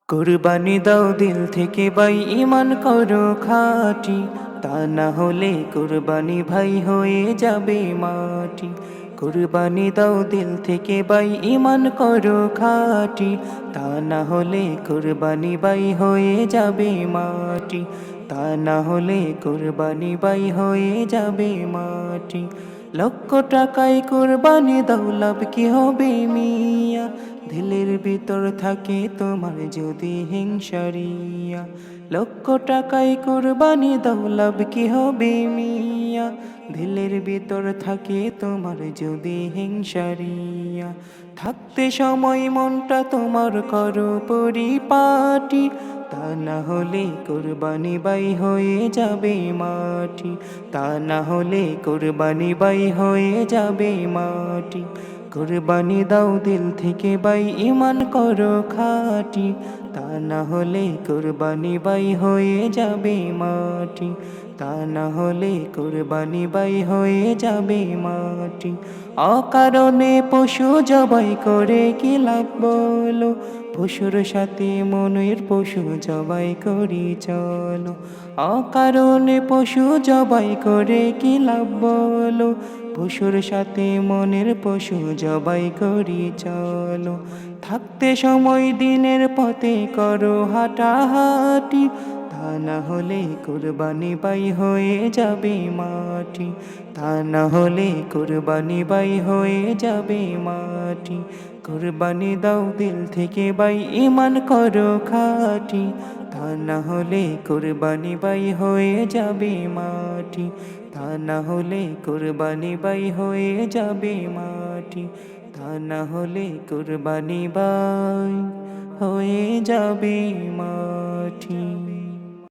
কুরবানি দাও দিল থেকে ভাই, ঈমান করো খাঁটি, তা না হলে কুরবানি ভাই হয়ে যাবে মাটি। কুরবানি দাও দিল থেকে ভাই, ঈমান করো খাঁটি, তা না হলে কুরবানি ভাই হয়ে যাবে মাটি। তা না হলে কুরবানি ভাই হয়ে যাবে মাটি। লক্ষ টাকায় কুরবানি দাও, লাভ কি হবে মিয়া? দিলের ভিতর থাকে তোমার যদি হিংসারিয়া। লক্ষ টাকায় কুরবানি দাও, লাভ কি হবে মিয়া? দিলের ভিতর থাকে তোমার যদি হিংসারিয়া। থাকতে সময় মনটা তোমার করো পরিপাটি, তা না হলে কুরবানি বাই হয়ে যাবে মাটি। তা না হলে কুরবানি বাই হয়ে যাবে মাটি। কুরবানি দাও দিল থেকে ভাই, ঈমান করো খাঁটি, তা না হলে কুরবানি বাই হয়ে যাবে মাটি। তা না হলে কুরবানি বাই হয়ে যাবে মাটি। অকারণে পশু জবাই করে কি লাভ বলো? পশুর সাথে মনের পশু জবাই করি চলো। অকারণে পশু জবাই করে কি লাভ বলো? পশুর সাথে মনের পশু জবাই করি চলো। থাকতে সময় দিনের পথে করো হাঁটাহাঁটি, তা না হলে কুরবানি বাই হয়ে যাবে মাটি। তা না হলে কুরবানি বাই হয়ে যাবে মাটি। কুরবানি দাও দিল থেকে ভাই, ঈমান করো খাঁটি, তা না হলে কুরবানি বাই হয়ে যাবে মাটি। তা না হলে কুরবানি বাই হয়ে যাবে মাটি। তা না হলে কুরবানি বাই হয়ে যাবে মাটি।